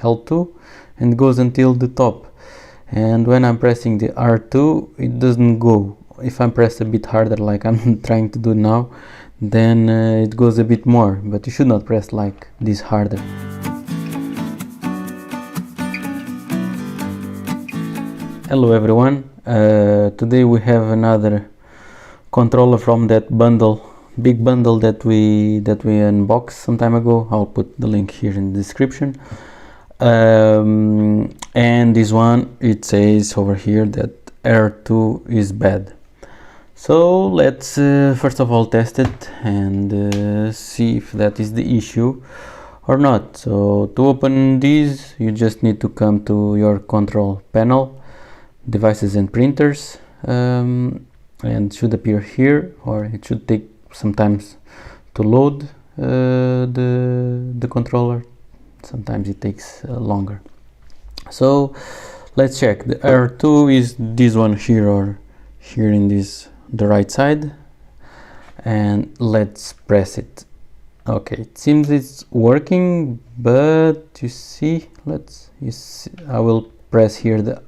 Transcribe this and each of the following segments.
L2 and goes until the top. And when I'm pressing the R2, it doesn't go. If I press a bit harder like I'm trying to do now, then it goes a bit more, but you should not press like this harder. Hello everyone, today we have another controller from that big bundle that we unboxed some time ago. I'll put the link here in the description. And this one, it says over here that R2 is bad. So let's first of all test it and see if that is the issue or not. So to open these, you just need to come to your control panel, devices and printers, and it should appear here, or it should take some time to load the controller. Sometimes it takes longer. So let's check. The R2 is this one here, or here in the right side, and let's press it. Okay, it seems it's working, but you see, I will press here the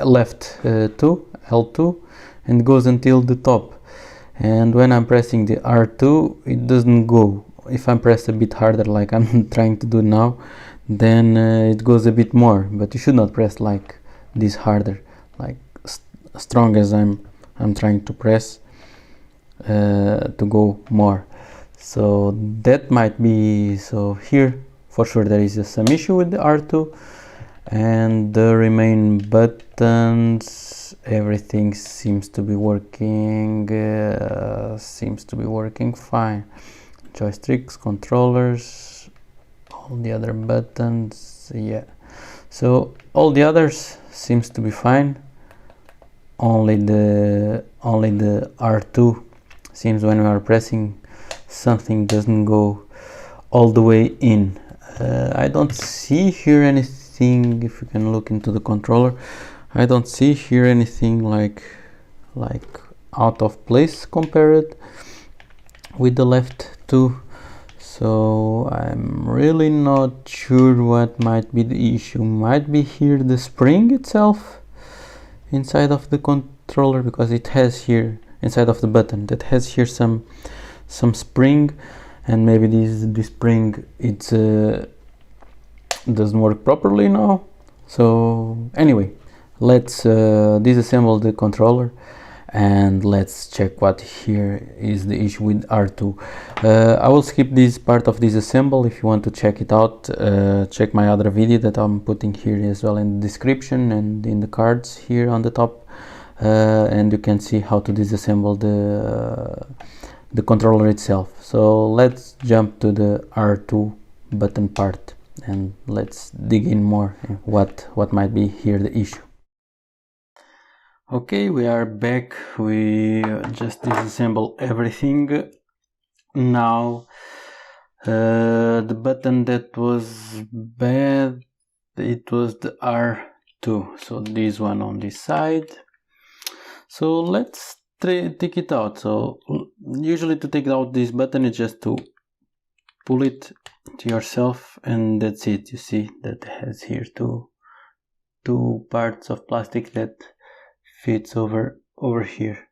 left L2, and it goes until the top. And when I'm pressing the R2, it doesn't go. If I press a bit harder like I'm trying to do now, then it goes a bit more, but you should not press like this harder, like strong as I'm trying to press to go more. So that might be, so here for sure there is some issue with the R2, and the remaining buttons, everything seems to be working fine. Joysticks, controllers, all the other buttons, yeah. So all the others seems to be fine. Only the R2 seems when we are pressing something doesn't go all the way in. I don't see here anything. If you can look into the controller, I don't see here anything like out of place compared with the left two. So I'm really not sure what might be the issue. Might be here the spring itself inside of the controller, because it has here inside of the button that has here some spring, and maybe this spring it doesn't work properly now. So anyway, let's disassemble the controller and let's check what here is the issue with R2. I will skip this part of disassemble. If you want to check it out, check my other video that I'm putting here as well in the description and in the cards here on the top, and you can see how to disassemble the controller itself. So let's jump to the R2 button part and let's dig in more what might be here the issue. Okay, we are back. We just disassemble everything. Now the button that was bad, it was the R2, so this one on this side. So let's take it out. So usually to take out this button is just to pull it to yourself, and that's it. You see that has here two parts of plastic that fits over here,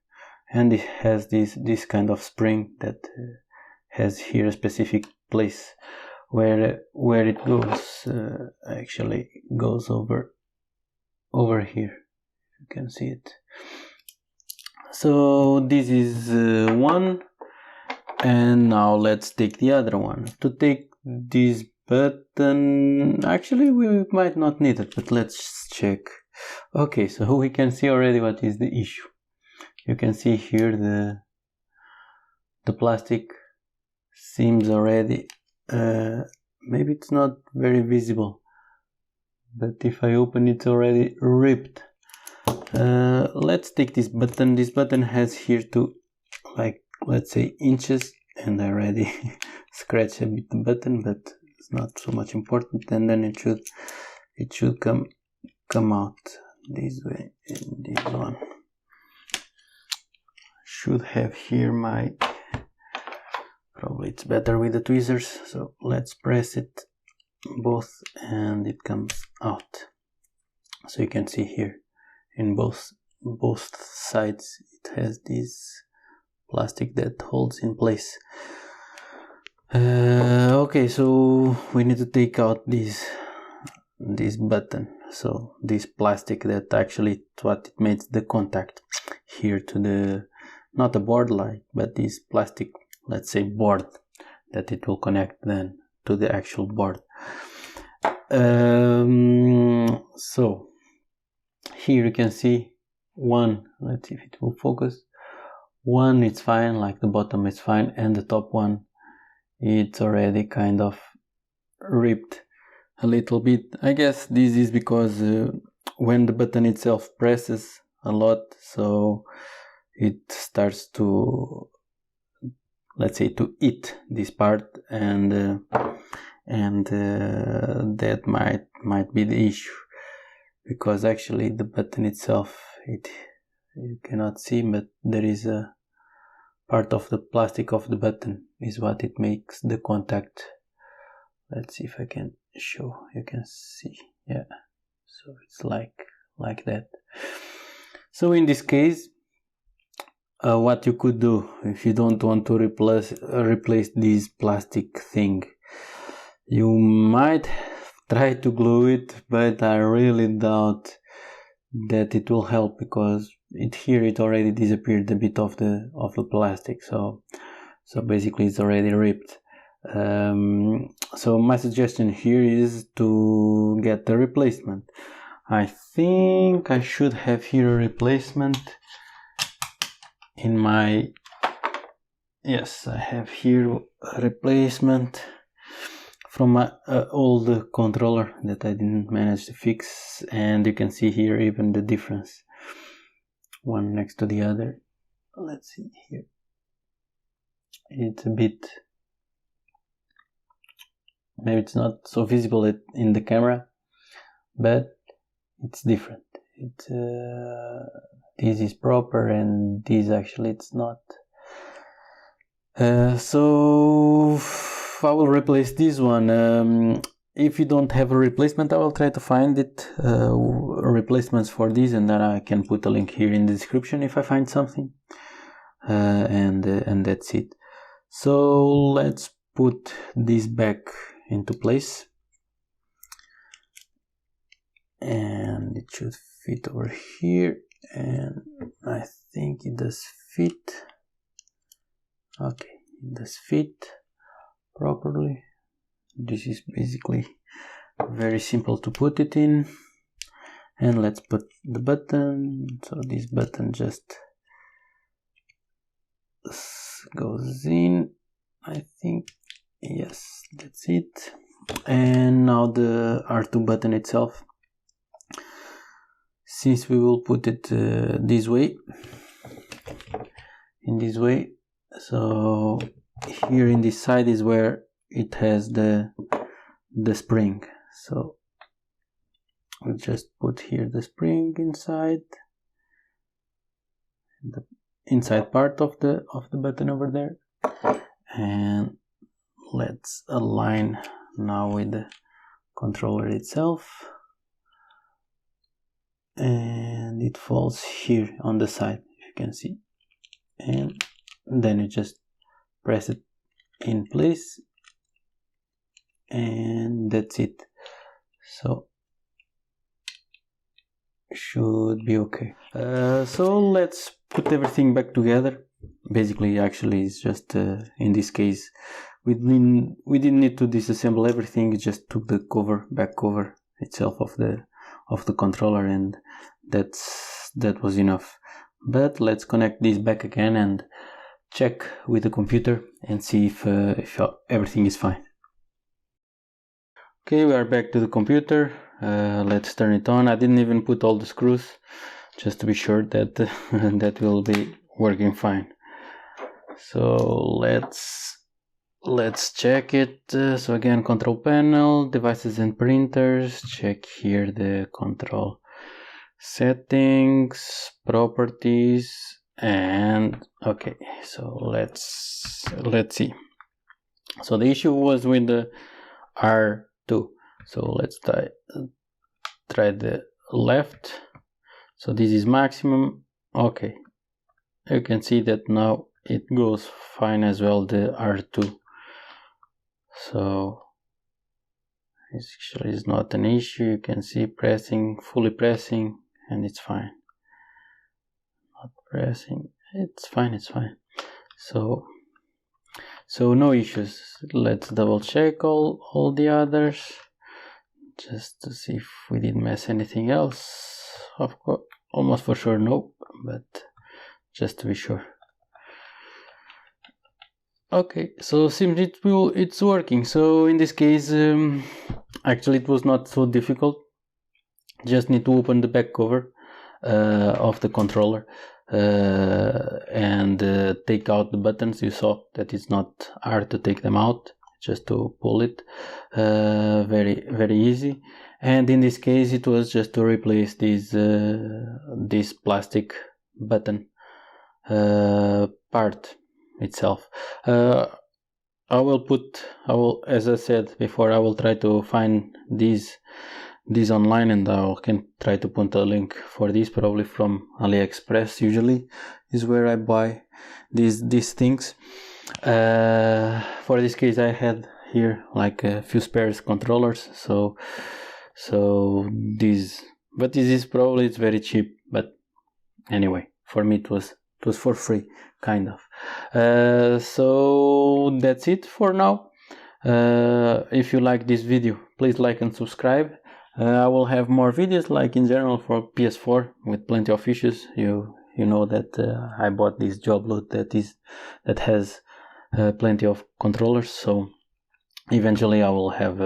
and it has this kind of spring that has here a specific place where it goes, actually goes over here. You can see it. So this is one, and now let's take the other one. To take this button, actually we might not need it, but let's check. Okay, so we can see already what is the issue. You can see here the plastic seems already, maybe it's not very visible, but if I open it's already ripped. Let's take this button. This button has here to, like, let's say inches, and I already scratched a bit the button, but it's not so much important. And then it should come out this way. In this one should have here probably it's better with the tweezers, so let's press it both, and it comes out. So you can see here in both sides it has this plastic that holds in place. Okay, so we need to take out this button. So this plastic that actually what it makes the contact here to the, not a board light, but this plastic, let's say board, that it will connect then to the actual board. So here you can see one, let's see if it will focus. One, it's fine, like the bottom is fine, and the top one, it's already kind of ripped a little bit. I guess this is because when the button itself presses a lot, so it starts to, let's say, to eat this part, and that might be the issue, because actually the button itself, you cannot see, but there is a part of the plastic of the button is what it makes the contact. Let's see if I can show. You can see, yeah. So it's like that. So in this case, what you could do if you don't want to replace this plastic thing, you might try to glue it, but I really doubt that it will help, because it already disappeared a bit of the plastic. So basically it's already ripped. So my suggestion here is to get the replacement. I think I should have here a replacement in my, yes, I have here a replacement from my old controller that I didn't manage to fix, and you can see here even the difference, one next to the other. Let's see here, it's a bit, maybe it's not so visible in the camera, but it's different. This is proper, and this actually it's not. So I will replace this one. If you don't have a replacement, I will try to find it, replacements for this, and then I can put a link here in the description if I find something. And that's it. So let's put this back into place, and it should fit over here, and I think it does fit. Okay, it does fit properly. This is basically very simple to put it in, and let's put the button. So this button just goes in, I think. Yes, that's it. And now the R2 button itself, since we will put it this way, in this way, so here in this side is where it has the spring. So we'll just put here the spring inside, the inside part of the button over there, and let's align now with the controller itself, and it falls here on the side, if you can see, and then you just press it in place, and that's it. So should be okay. So let's put everything back together. Basically, actually, it's just in this case we didn't need to disassemble everything. It just took the back cover itself of the controller, and that was enough. But let's connect this back again and check with the computer and see if everything is fine. Okay, we are back to the computer. Let's turn it on. I didn't even put all the screws, just to be sure that that will be working fine. So let's check it. So again, control panel, devices and printers. Check here the control settings, properties, and okay. So let's see. So the issue was with the R2. So let's try the left. So this is maximum. Okay, you can see that now it goes fine as well, the R2. So it actually is not an issue. You can see fully pressing, and it's fine. Not pressing, it's fine. So no issues. Let's double check all the others, just to see if we didn't mess anything else. Of course, almost for sure no, but just to be sure. Okay, so seems it's working. So in this case, actually it was not so difficult. Just need to open the back cover of the controller and take out the buttons. You saw that it's not hard to take them out, just to pull it. Very easy. And in this case it was just to replace this plastic button part itself. As I said before, I will try to find these online, and I can try to put a link for this, probably from AliExpress. Usually is where I buy these things. For this case I had here like a few spares controllers, so this is probably, it's very cheap, but anyway, for me it was for free, kind of. So that's it for now. If you like this video, please like and subscribe. I will have more videos, like in general, for PS4 with plenty of issues. You know that I bought this job load that has plenty of controllers, so eventually I will have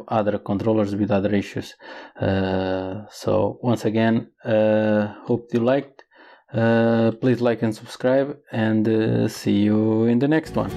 other controllers with other issues. So once again, hope you liked. Please like and subscribe, and see you in the next one.